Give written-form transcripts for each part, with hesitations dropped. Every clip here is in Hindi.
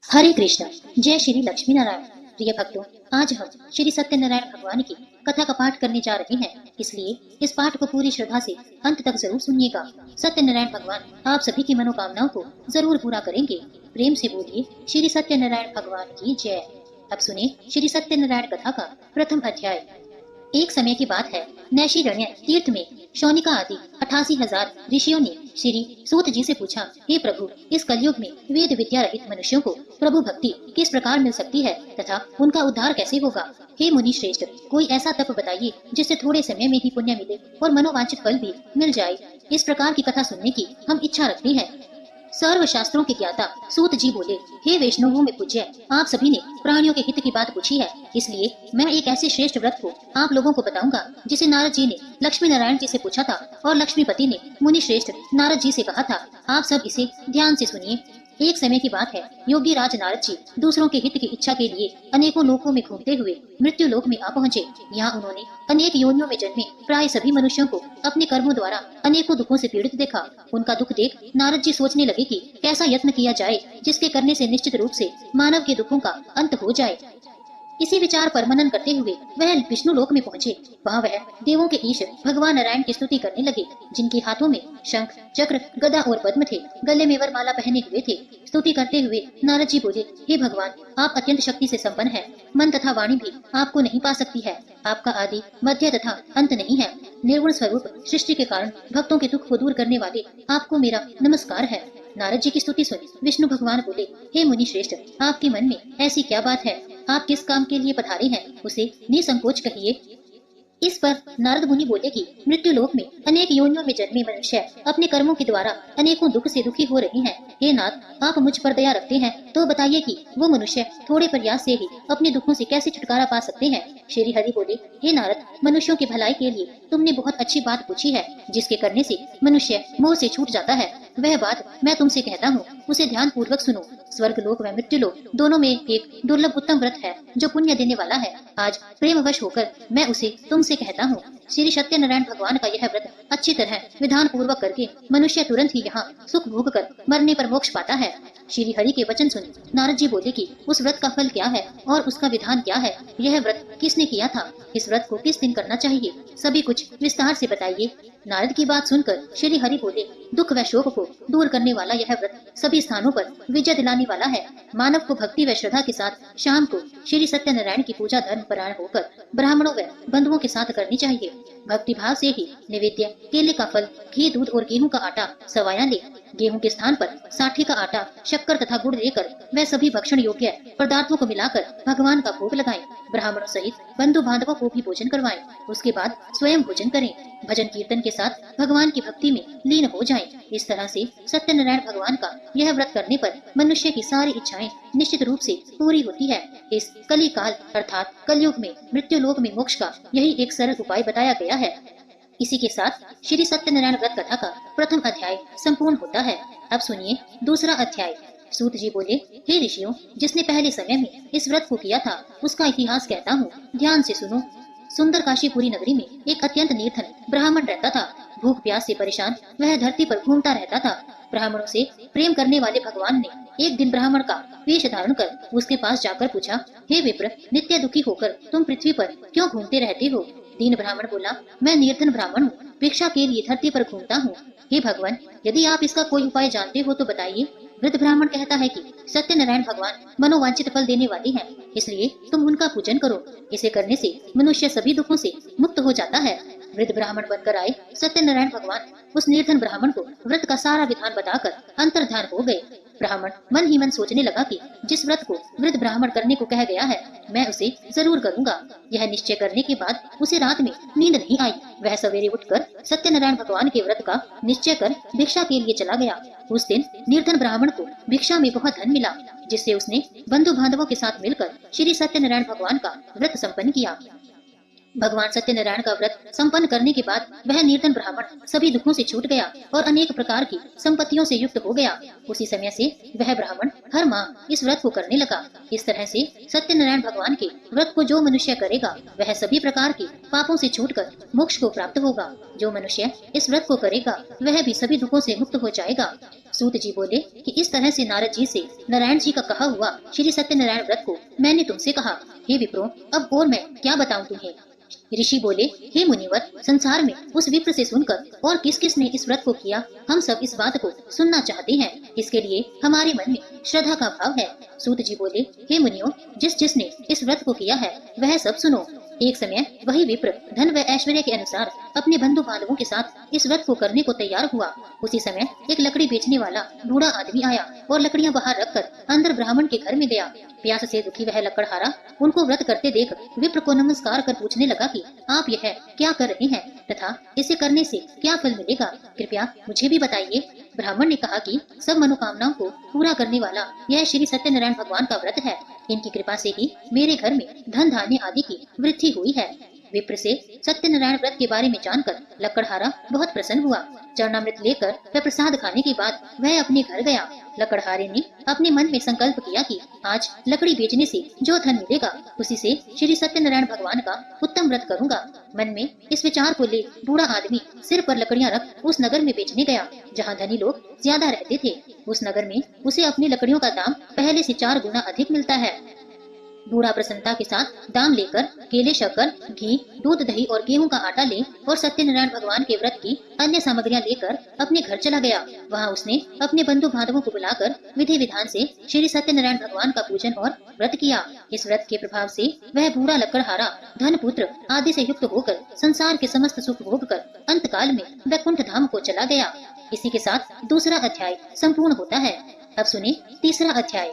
हरे कृष्ण। जय श्री लक्ष्मी नारायण। प्रिय भक्तों, आज हम श्री सत्यनारायण भगवान की कथा का पाठ करने जा रहे हैं, इसलिए इस पाठ को पूरी श्रद्धा से अंत तक जरूर सुनिएगा। सत्यनारायण भगवान आप सभी की मनोकामनाओं को जरूर पूरा करेंगे। प्रेम से बोलिए श्री सत्यनारायण भगवान की जय। अब सुने श्री सत्यनारायण कथा का प्रथम अध्याय। एक समय की बात है, नैशिरण्य तीर्थ में शौनिका आदि 88,000 ऋषियों ने श्री सूत जी से पूछा, हे प्रभु, इस कलयुग में वेद विद्या रहित मनुष्यों को प्रभु भक्ति किस प्रकार मिल सकती है तथा उनका उद्धार कैसे होगा। हे मुनि श्रेष्ठ, कोई ऐसा तप बताइए जिससे थोड़े समय में ही पुण्य मिले और मनोवांछित फल भी मिल जाए। इस प्रकार की कथा सुनने की हम इच्छा रखते हैं। सर्व शास्त्रों के ज्ञाता सूत जी बोले, हे वैष्णवों में पूज्य, आप सभी ने प्राणियों के हित की बात पूछी है, इसलिए मैं एक ऐसे श्रेष्ठ व्रत को आप लोगों को बताऊंगा जिसे नारद जी ने लक्ष्मी नारायण जी से पूछा था और लक्ष्मीपति ने मुनि श्रेष्ठ नारद जी से कहा था। आप सब इसे ध्यान से सुनिए। एक समय की बात है, योगी राज नारद जी दूसरों के हित की इच्छा के लिए अनेकों लोकों में घूमते हुए मृत्यु लोक में आ पहुंचे। यहाँ उन्होंने अनेक योनियों में जन्मे प्राय सभी मनुष्यों को अपने कर्मों द्वारा अनेकों दुखों से पीड़ित देखा। उनका दुख देख नारद जी सोचने लगे कि कैसा यत्न किया जाए जिसके करने से निश्चित रूप से मानव के दुखों का अंत हो जाए। इसी विचार पर मनन करते हुए वह विष्णु लोक में पहुंचे। वहां वह देवों के ईश भगवान नारायण की स्तुति करने लगे, जिनके हाथों में शंख, चक्र, गदा और पद्म थे, गले में वरमाला पहने हुए थे। स्तुति करते हुए नारद जी बोले, हे भगवान, आप अत्यंत शक्ति से संपन्न हैं। मन तथा वाणी भी आपको नहीं पा सकती है। आपका आदि मध्य तथा अंत नहीं है। निर्गुण स्वरूप सृष्टि के कारण भक्तों के दुख को दूर करने वाले आपको मेरा नमस्कार है। नारद जी की स्तुति सुन विष्णु भगवान बोले, हे मुनि श्रेष्ठ, आपके मन में ऐसी क्या बात है? आप किस काम के लिए पधारे हैं, उसे निसंकोच कहिए। इस पर नारद मुनि बोले कि मृत्यु लोक में अनेक योनियों में जन्मे मनुष्य अपने कर्मों के द्वारा अनेकों दुख से दुखी हो रहे हैं। हे नाथ, आप मुझ पर दया रखते हैं तो बताइए कि वो मनुष्य थोड़े प्रयास से ही अपने दुखों से कैसे छुटकारा पा सकते हैं। श्री हरि बोले, हे नारद, मनुष्यों की भलाई के लिए तुमने बहुत अच्छी बात पूछी है, जिसके करने से मनुष्य मोह से छूट जाता है। वह बात मैं तुमसे कहता हूँ, उसे ध्यान पूर्वक सुनो। स्वर्ग लोक व मृत्यु लोक दोनों में एक दुर्लभ उत्तम व्रत है जो पुण्य देने वाला है। आज प्रेमवश होकर मैं उसे तुमसे कहता हूँ। श्री सत्यनारायण भगवान का यह व्रत अच्छी तरह विधान पूर्वक करके मनुष्य तुरंत ही यहाँ सुख भोग कर मरने पर मोक्ष पाता है। श्री हरि के वचन सुन नारद जी बोले कि उस व्रत का फल क्या है और उसका विधान क्या है? यह व्रत किसने किया था? इस व्रत को किस दिन करना चाहिए? सभी कुछ विस्तार से बताइए। नारद की बात सुनकर श्री हरि बोले, दुख व शोक को दूर करने वाला यह व्रत सभी स्थानों पर विजय दिलाने वाला है। मानव को भक्ति व श्रद्धा के साथ शाम को श्री सत्यनारायण की पूजा धर्म परायण होकर ब्राह्मणों व बंधुओं के साथ करनी चाहिए। भक्ति भाव से ही निवेद्य केले का फल, घी, दूध और गेहूं का आटा सवाया ले। गेहूं के स्थान पर साठी का आटा, शक्कर तथा गुड़ लेकर वह सभी भक्षण योग्य पदार्थों को मिलाकर भगवान का भोग लगाएं। ब्राह्मणों सहित बंधु बांधवों को भी भोजन करवाएं। उसके बाद स्वयं भोजन करें। भजन कीर्तन के साथ भगवान की भक्ति में लीन हो जाएं। इस तरह से सत्यनारायण भगवान का यह व्रत करने पर मनुष्य की सारी इच्छाएं निश्चित रूप से पूरी होती है। इस कली काल अर्थात कलयुग में मृत्यु लोक में मोक्ष का यही एक सरल उपाय बताया गया है। इसी के साथ श्री सत्यनारायण व्रत कथा का प्रथम अध्याय संपूर्ण होता है। अब सुनिए दूसरा अध्याय। सूत जी बोले, हे ऋषियों, जिसने पहले समय में इस व्रत को किया था उसका इतिहास कहता हूँ, ध्यान से सुनो। सुंदर काशीपुरी नगरी में एक अत्यंत निर्धन ब्राह्मण रहता था। भूख प्यास से परेशान वह धरती पर घूमता रहता था। ब्राह्मणों से प्रेम करने वाले भगवान ने एक दिन ब्राह्मण का वेश धारण कर उसके पास जाकर पूछा, हे विप्र, नित्य दुखी होकर तुम पृथ्वी पर क्यों घूमते रहते हो? दीन ब्राह्मण बोला, मैं निर्धन ब्राह्मण हूँ, भिक्षा के लिए धरती पर घूमता हूँ। हे भगवान, यदि आप इसका कोई उपाय जानते हो तो बताइए। वृद्ध ब्राह्मण कहता है कि सत्यनारायण भगवान मनोवांछित फल देने वाले हैं, इसलिए तुम उनका पूजन करो। इसे करने से मनुष्य सभी दुखों से मुक्त हो जाता है। वृद्ध ब्राह्मण बनकर आए सत्यनारायण भगवान उस निर्धन ब्राह्मण को व्रत का सारा विधान बताकर अंतर्ध्यान हो गए। ब्राह्मण मन ही मन सोचने लगा कि जिस व्रत को वृद्ध ब्राह्मण करने को कह गया है मैं उसे जरूर करूंगा। यह निश्चय करने के बाद उसे रात में नींद नहीं आई। वह सवेरे उठकर सत्यनारायण भगवान के व्रत का निश्चय कर भिक्षा के लिए चला गया। उस दिन निर्धन ब्राह्मण को भिक्षा में बहुत धन मिला, जिससे उसने बंधु बांधवों के साथ मिलकर श्री सत्यनारायण भगवान का व्रत संपन्न किया। भगवान सत्यनारायण का व्रत संपन्न करने के बाद वह निर्धन ब्राह्मण सभी दुखों से छूट गया और अनेक प्रकार की संपत्तियों से युक्त हो गया। उसी समय से वह ब्राह्मण हर माह इस व्रत को करने लगा। इस तरह से सत्यनारायण भगवान के व्रत को जो मनुष्य करेगा वह सभी प्रकार के पापों से छूटकर मोक्ष को प्राप्त होगा। जो मनुष्य इस व्रत को करेगा वह भी सभी दुखों से मुक्त हो जाएगा। सूत जी बोले कि इस तरह से नारद जी से नारायण जी का कहा हुआ श्री सत्यनारायण व्रत को मैंने तुमसे कहा। हे विप्रो, अब और मैं क्या बताऊं तुम्हें। ऋषि बोले, हे मुनिवर, संसार में उस विप्र से सुनकर और किस किस ने इस व्रत को किया, हम सब इस बात को सुनना चाहते हैं। इसके लिए हमारे मन में श्रद्धा का भाव है। सूत जी बोले, हे मुनियों, जिस जिसने इस व्रत को किया है वह सब सुनो। एक समय वही विप्र धन व ऐश्वर्य के अनुसार अपने बंधु बांधवों के साथ इस व्रत को करने को तैयार हुआ। उसी समय एक लकड़ी बेचने वाला बूढ़ा आदमी आया और लकड़ियां बाहर रखकर अंदर ब्राह्मण के घर में गया। प्यास से दुखी वह लकड़हारा उनको व्रत करते देख विप्र को नमस्कार कर पूछने लगा कि आप यह क्या कर रहे हैं तथा इसे करने से क्या फल मिलेगा, कृपया मुझे भी बताइए। ब्राह्मण ने कहा कि सब मनोकामनाओं को पूरा करने वाला यह श्री सत्यनारायण भगवान का व्रत है। इनकी कृपा से ही मेरे घर में धन धान्य आदि की वृद्धि हुई है। विप्र से सत्यनारायण व्रत के बारे में जानकर लकड़हारा बहुत प्रसन्न हुआ। चरणामृत लेकर वह प्रसाद खाने के बाद वह अपने घर गया। लकड़हारे ने अपने मन में संकल्प किया कि आज लकड़ी बेचने से जो धन मिलेगा उसी से श्री सत्यनारायण भगवान का उत्तम व्रत करूंगा। मन में इस विचार को ले बूढ़ा आदमी सिर पर लकड़ियां रख उस नगर में बेचने गया जहाँ धनी लोग ज्यादा रहते थे। उस नगर में उसे अपनी लकड़ियों का दाम पहले से 4 गुना अधिक मिलता है। बूढ़ा प्रसन्नता के साथ दाम लेकर केले, शक्कर, घी, दूध, दही और गेहूं का आटा ले और सत्यनारायण भगवान के व्रत की अन्य सामग्रियां लेकर अपने घर चला गया। वहां उसने अपने बंधु बांधवों को बुलाकर विधि विधान से श्री सत्यनारायण भगवान का पूजन और व्रत किया। इस व्रत के प्रभाव से वह बूढ़ा लकड़हारा धन, पुत्र आदि से युक्त होकर संसार के समस्त सुख भोग कर अंत काल में वैकुंठ धाम को चला गया। इसी के साथ दूसरा अध्याय संपूर्ण होता है। अब सुने तीसरा अध्याय।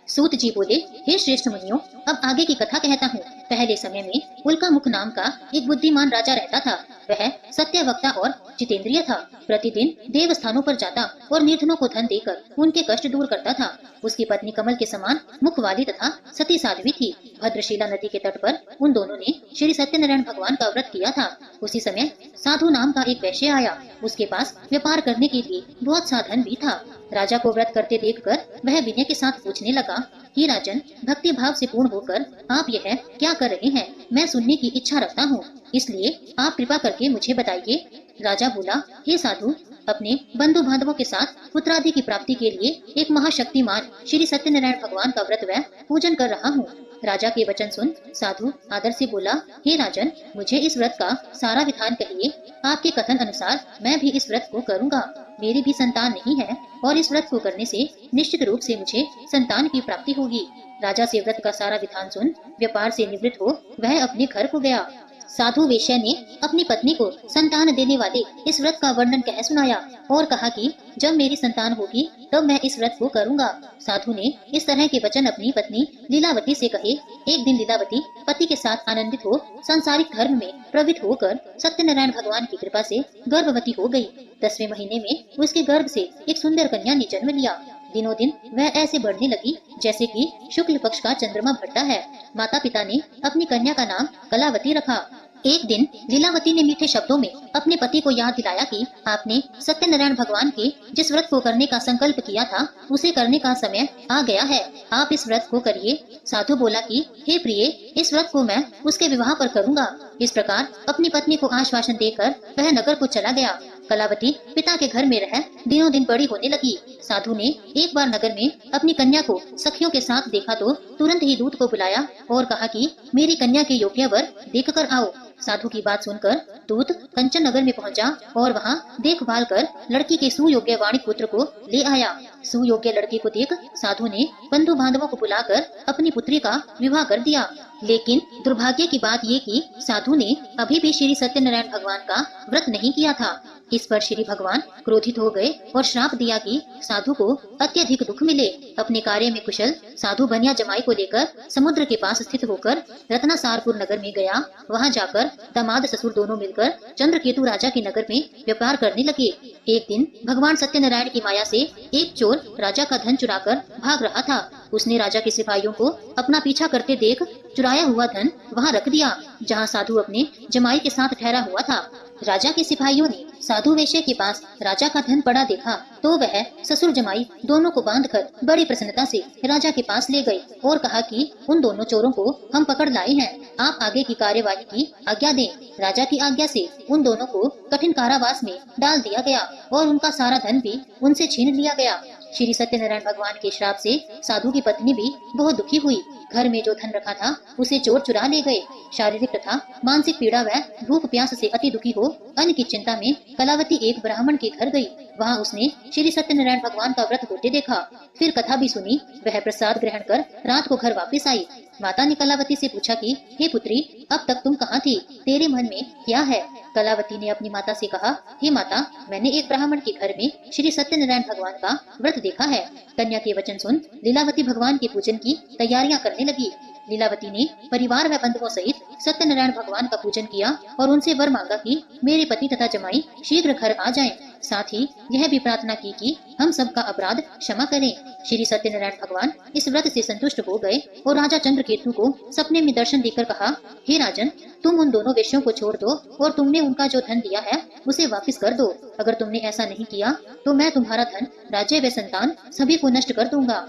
सूत जी बोले, हे श्रेष्ठ मुनियों, अब आगे की कथा कहता हूँ। पहले समय में उल्का मुख नाम का एक बुद्धिमान राजा रहता था। वह सत्यवक्ता और जितेंद्रिय था। प्रतिदिन देव स्थानों पर जाता और निर्धनों को धन देकर उनके कष्ट दूर करता था। उसकी पत्नी कमल के समान मुख वाली तथा सती साध्वी थी। भद्रशिला नदी के तट पर उन दोनों ने श्री सत्यनारायण भगवान का व्रत किया था। उसी समय साधु नाम का एक वैश्य आया। उसके पास व्यापार करने के लिए बहुत सा धन भी था। राजा को व्रत करते देखकर वह विनय के साथ पूछने लगा, कि राजन, भक्ति भाव से पूर्ण होकर आप यह क्या कर रहे हैं? मैं सुनने की इच्छा रखता हूँ, इसलिए आप कृपा करके मुझे बताइए। राजा बोला, हे साधु, अपने बंधु बांधवों के साथ पुत्रादि की प्राप्ति के लिए एक महाशक्तिमान श्री सत्यनारायण भगवान का व्रत व पूजन कर रहा हूँ। राजा के वचन सुन साधु आदर से बोला, हे राजन, मुझे इस व्रत का सारा विधान कहिए। आपके कथन अनुसार मैं भी इस व्रत को करूँगा। मेरी भी संतान नहीं है और इस व्रत को करने से निश्चित रूप से मुझे संतान की प्राप्ति होगी। राजा से व्रत का सारा विधान सुन व्यापार से निवृत्त हो वह अपने घर को गया। साधु वेश्या ने अपनी पत्नी को संतान देने वाले इस व्रत का वर्णन कह सुनाया और कहा कि जब मेरी संतान होगी तब मैं इस व्रत को करूंगा। साधु ने इस तरह के वचन अपनी पत्नी लीलावती से कहे। एक दिन लीलावती पति के साथ आनंदित हो सांसारिक धर्म में प्रवृत्त होकर सत्यनारायण भगवान की कृपा से गर्भवती हो गई। 10वें महीने में उसके गर्भ से एक सुंदर कन्या ने जन्म लिया। दिनों दिन वह ऐसे बढ़ने लगी जैसे कि शुक्ल पक्ष का चंद्रमा बढ़ता है। माता पिता ने अपनी कन्या का नाम कलावती रखा। एक दिन लीलावती ने मीठे शब्दों में अपने पति को याद दिलाया कि आपने सत्यनारायण भगवान के जिस व्रत को करने का संकल्प किया था उसे करने का समय आ गया है। आप इस व्रत को करिए। साधु बोला कि हे प्रिय, इस व्रत को मैं उसके विवाह पर करूंगा। इस प्रकार अपनी पत्नी को आश्वासन देकर वह नगर को चला गया। कलावती पिता के घर में रह दिनों दिन बड़ी होने लगी। साधु ने एक बार नगर में अपनी कन्या को सखियों के साथ देखा तो तुरंत ही दूत को बुलाया और कहा कि मेरी कन्या के योग्य वर देखकर आओ। साधु की बात सुनकर दूत कंचन नगर में पहुंचा और वहां देखभाल कर लड़की के सुयोग्य वाणिक पुत्र को ले आया। सुयोग्य लड़की को देख साधु ने बंधु बांधवों को बुलाकर अपनी पुत्री का विवाह कर दिया। लेकिन दुर्भाग्य की बात ये कि साधु ने अभी भी श्री सत्यनारायण भगवान का व्रत नहीं किया था। इस पर श्री भगवान क्रोधित हो गए और श्राप दिया कि साधु को अत्यधिक दुख मिले। अपने कार्य में कुशल साधु बनिया जमाई को लेकर समुद्र के पास स्थित होकर रत्नासारपुर नगर में गया। वहां जाकर दामाद ससुर दोनों मिलकर चंद्रकेतु राजा के नगर में व्यापार करने लगे। एक दिन भगवान सत्यनारायण की माया से एक चोर राजा का धन चुराकर भाग रहा था। उसने राजा के सिपाहियों को अपना पीछा करते देख चुराया हुआ धन वहां रख दिया जहां साधु अपने जमाई के साथ ठहरा हुआ था। राजा के सिपाहियों ने साधु वेश्या के पास राजा का धन पड़ा देखा तो वह ससुर जमाई दोनों को बांधकर बड़ी प्रसन्नता से राजा के पास ले गए और कहा कि उन दोनों चोरों को हम पकड़ लाए हैं, आप आगे की कार्यवाही की आज्ञा दें। राजा की आज्ञा से उन दोनों को कठिन कारावास में डाल दिया गया और उनका सारा धन भी उनसे छीन लिया गया। श्री सत्यनारायण भगवान के श्राप से साधु की पत्नी भी बहुत दुखी हुई। घर में जो धन रखा था उसे चोर चुरा ले गए। शारीरिक तथा मानसिक पीड़ा व भूख प्यास से अति दुखी हो अन्न की चिंता में कलावती एक ब्राह्मण के घर गई। वहाँ उसने श्री सत्यनारायण भगवान का व्रत होते देखा। फिर कथा भी सुनी। वह प्रसाद ग्रहण कर रात को घर वापस आई। माता ने कलावती से पूछा कि हे पुत्री, अब तक तुम कहाँ थी? तेरे मन में क्या है? कलावती ने अपनी माता से कहा, हे माता, मैंने एक ब्राह्मण के घर में श्री सत्यनारायण भगवान का व्रत देखा है। कन्या के वचन सुन लीलावती भगवान के पूजन की तैयारियां करने लगी। लीलावती ने परिवार व बंधुओं सहित सत्यनारायण भगवान का पूजन किया और उनसे वर मांगा कि मेरे पति तथा जमाई शीघ्र घर आ जाएं। साथ ही यह भी प्रार्थना की कि हम सबका अपराध क्षमा करें। श्री सत्यनारायण भगवान इस व्रत से संतुष्ट हो गए और राजा चंद्रकेतु को सपने में दर्शन देकर कहा, हे राजन, तुम उन दोनों वेश्यों को छोड़ दो और तुमने उनका जो धन दिया है उसे वापस कर दो। अगर तुमने ऐसा नहीं किया तो मैं तुम्हारा धन, राज्य व संतान सभी को नष्ट कर दूंगा।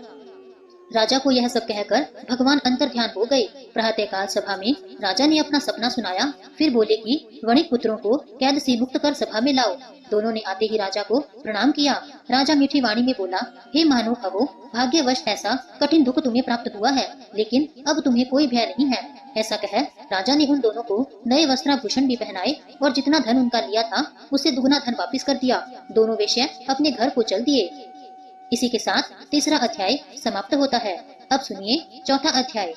राजा को यह सब कहकर भगवान अंतर ध्यान हो गए। प्रातःकाल सभा में राजा ने अपना सपना सुनाया। फिर बोले कि वणिक पुत्रों को कैद से मुक्त कर सभा में लाओ। दोनों ने आते ही राजा को प्रणाम किया। राजा मीठी वाणी में बोला, हे मानो भवो, भाग्यवश ऐसा कठिन दुख तुम्हें प्राप्त हुआ है, लेकिन अब तुम्हें कोई भय नहीं है। ऐसा कह राजा ने उन दोनों को नए वस्त्राभूषण भी पहनाए और जितना धन उनका लिया था उससे दुगना धन वापिस कर दिया। दोनों वेश्या अपने घर को चल दिए। इसी के साथ तीसरा अध्याय समाप्त होता है। अब सुनिए चौथा अध्याय।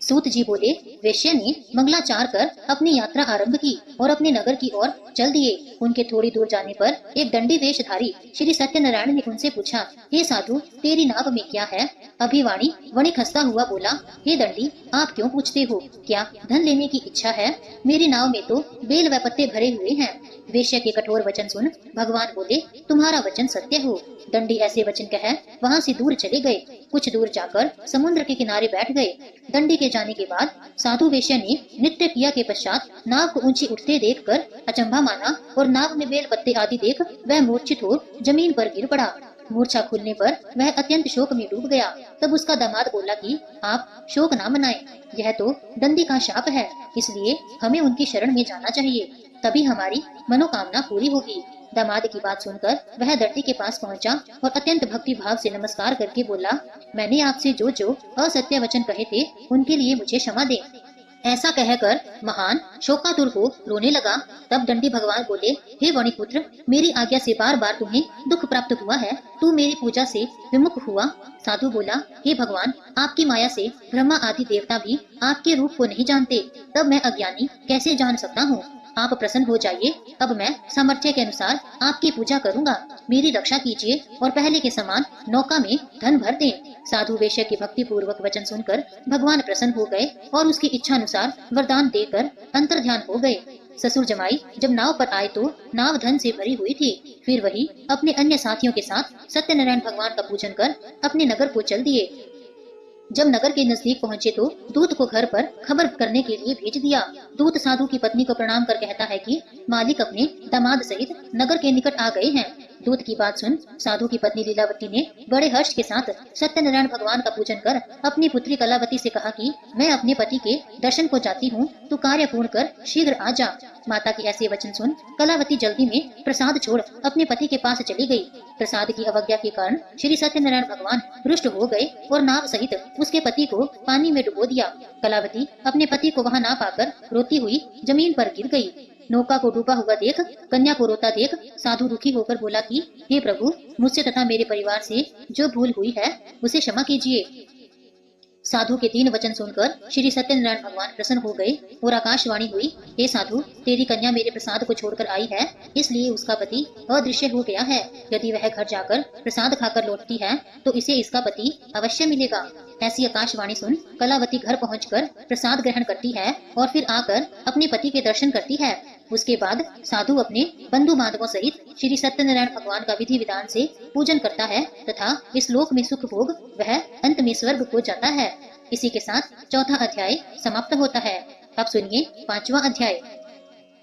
सूत जी बोले, वेश्या ने मंगलाचार कर अपनी यात्रा आरंभ की और अपने नगर की ओर चल दिए। उनके थोड़ी दूर जाने पर एक दंडी वेशधारी श्री सत्यनारायण ने उनसे पूछा, हे साधु, तेरी नाव में क्या है? अभिवाणी वणिक हंसता हुआ बोला, हे दंडी, आप क्यों पूछते हो? क्या धन लेने की इच्छा है? मेरी नाव में तो बेल व पत्ते भरे हुए हैं। वेश्या के कठोर वचन सुन भगवान बोले, तुम्हारा वचन सत्य हो। दंडी ऐसे वचन कह वहाँ से दूर चले गए। कुछ दूर जाकर समुद्र के किनारे बैठ गए। दंडी के जाने के बाद साधु वेश्या ने नृत्य किया के पश्चात नाव को ऊंची उठते देखकर अचंभा माना और नाव में बेल पत्ते आदि देख वह मूर्छित हो जमीन पर गिर पड़ा। मूर्छा खुलने पर वह अत्यंत शोक में डूब गया। तब उसका दामाद बोला कि आप शोक ना मनाएं, यह तो दंडी का शाप है, इसलिए हमें उनकी शरण में जाना चाहिए, तभी हमारी मनोकामना पूरी होगी। दामाद की बात सुनकर वह दंडी के पास पहुंचा और अत्यंत भक्ति भाव से नमस्कार करके बोला, मैंने आपसे जो जो असत्य वचन कहे थे उनके लिए मुझे क्षमा दें। ऐसा कहकर महान शोकातुर हो रोने लगा। तब दंडी भगवान बोले, हे वणिपुत्र, मेरी आज्ञा से बार बार तुम्हें दुख प्राप्त हुआ है, तू मेरी पूजा से विमुख हुआ। साधु बोला, हे भगवान, आपकी माया से ब्रह्मा आदि देवता भी आपके रूप को नहीं जानते, तब मैं अज्ञानी कैसे जान सकता हूँ? आप प्रसन्न हो जाइए, अब मैं सामर्थ्य के अनुसार आपकी पूजा करूंगा। मेरी रक्षा कीजिए और पहले के समान नौका में धन भर दें। साधु वेश्या की भक्ति पूर्वक वचन सुनकर भगवान प्रसन्न हो गए और उसकी इच्छा अनुसार वरदान देकर अंतर ध्यान हो गए। ससुर जमाई जब नाव पर आए तो नाव धन से भरी हुई थी। फिर वही अपने अन्य साथियों के साथ सत्यनारायण भगवान का पूजन कर अपने नगर को चल दिए। जब नगर के नजदीक पहुंचे तो दूत को घर पर खबर करने के लिए भेज दिया। दूत साधु की पत्नी को प्रणाम कर कहता है कि मालिक अपने दामाद सहित नगर के निकट आ गए हैं। दूत की बात सुन साधु की पत्नी लीलावती ने बड़े हर्ष के साथ सत्यनारायण भगवान का पूजन कर अपनी पुत्री कलावती से कहा कि मैं अपने पति के दर्शन को जाती हूँ, तू कार्य पूर्ण कर शीघ्र आ जा। माता के ऐसे वचन सुन कलावती जल्दी में प्रसाद छोड़ अपने पति के पास चली गई। प्रसाद की अवज्ञा के कारण श्री सत्यनारायण भगवान रुष्ट हो गए और नाव सहित उसके पति को पानी में डुबो दिया। कलावती अपने पति को वहां ना पाकर रोती हुई जमीन पर गिर गई। नौका को डूबा हुआ देख, कन्या को रोता देख साधु दुखी होकर बोला कि हे प्रभु, मुझसे तथा मेरे परिवार से जो भूल हुई है उसे क्षमा कीजिए। साधु के 3 वचन सुनकर श्री सत्यनारायण भगवान प्रसन्न हो गए और आकाशवाणी हुई, हे साधु, तेरी कन्या मेरे प्रसाद को छोड़कर आई है, इसलिए उसका पति अदृश्य हो गया है। यदि वह घर जाकर प्रसाद खाकर लौटती है तो इसे इसका पति अवश्य मिलेगा। ऐसी आकाशवाणी सुन कलावती घर पहुंचकर प्रसाद ग्रहण करती है और फिर आकर अपने पति के दर्शन करती है। उसके बाद साधु अपने बंधु बांधवों सहित श्री सत्यनारायण भगवान का विधि विधान से पूजन करता है तथा इस लोक में सुख भोग वह अंत में स्वर्ग को जाता है। इसी के साथ चौथा अध्याय समाप्त होता है। अब सुनिए 5वां अध्याय।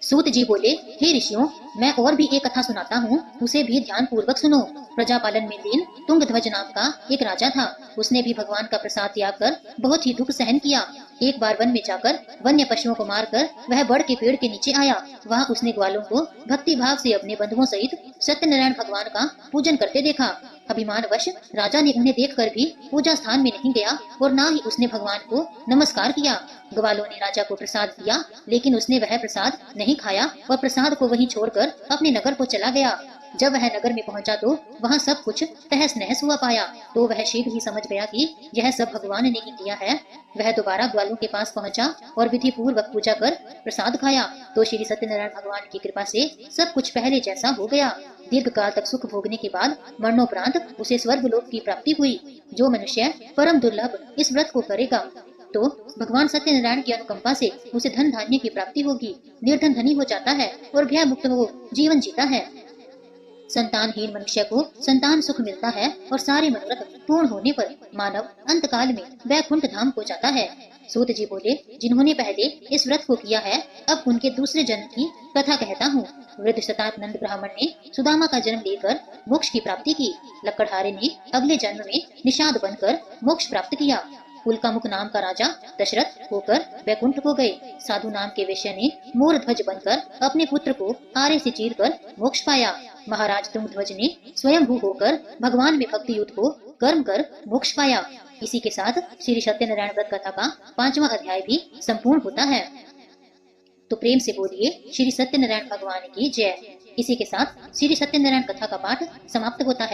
सूत जी बोले, हे ऋषियों, मैं और भी एक कथा सुनाता हूँ, उसे भी ध्यान पूर्वक सुनो। प्रजापालन में लीन तुंगध्वज नाम का एक राजा था। उसने भी भगवान का प्रसाद त्याग कर बहुत ही दुख सहन किया। एक बार वन में जाकर वन्य पशुओं को मारकर वह बड़ के पेड़ के नीचे आया। वहाँ उसने ग्वालों को भक्ति भाव से अपने बंधुओं सहित सत्यनारायण भगवान का पूजन करते देखा। अभिमानवश राजा ने उन्हें देखकर भी पूजा स्थान में नहीं गया और न ही उसने भगवान को नमस्कार किया। ग्वालों ने राजा को प्रसाद दिया, लेकिन उसने वह प्रसाद नहीं खाया और प्रसाद को वहीं छोड़कर अपने नगर को चला गया। जब वह नगर में पहुंचा तो वहां सब कुछ तहस नहस हुआ पाया। तो वह शीघ्र ही समझ गया कि यह सब भगवान ने ही किया है। वह दोबारा ग्वालों के पास पहुंचा और विधि पूर्वक पूजा कर प्रसाद खाया। तो श्री सत्यनारायण भगवान की कृपा से सब कुछ पहले जैसा हो गया। दीर्घ काल तक सुख भोगने के बाद मरणोपरांत उसे स्वर्गलोक की प्राप्ति हुई। जो मनुष्य परम दुर्लभ इस व्रत को करेगा तो भगवान सत्यनारायण की अनुकंपा से उसे धन धान्य की प्राप्ति होगी। निर्धन धनी हो जाता है और भय मुक्त हो जीवन जीता है। संतानहीन मनुष्य को संतान सुख मिलता है और सारे मनोरथ पूर्ण होने पर मानव अंतकाल में वैकुंठ धाम को जाता है। सूत जी बोले, जिन्होंने पहले इस व्रत को किया है, अब उनके दूसरे जन्म की कथा कहता हूँ। वृद्ध शतानंद ब्राह्मण ने सुदामा का जन्म लेकर मोक्ष की प्राप्ति की। लक्कड़हारे ने अगले जन्म में निषाद बनकर मोक्ष प्राप्त किया। उल्कामुख नाम का राजा दशरथ होकर वैकुंठ को गए। साधु नाम के वेश्या ने मोर ध्वज बनकर अपने पुत्र को आरे से चीरकर मोक्ष पाया। महाराज तुंगध्वज ने स्वयंभू होकर भगवान में भक्ति युद्ध को कर्म कर मोक्ष पाया। इसी के साथ श्री सत्यनारायण व्रत कथा का 5वां अध्याय भी संपूर्ण होता है। तो प्रेम से बोलिए श्री सत्यनारायण भगवान की जय। इसी के साथ श्री सत्यनारायण कथा का पाठ समाप्त होता है।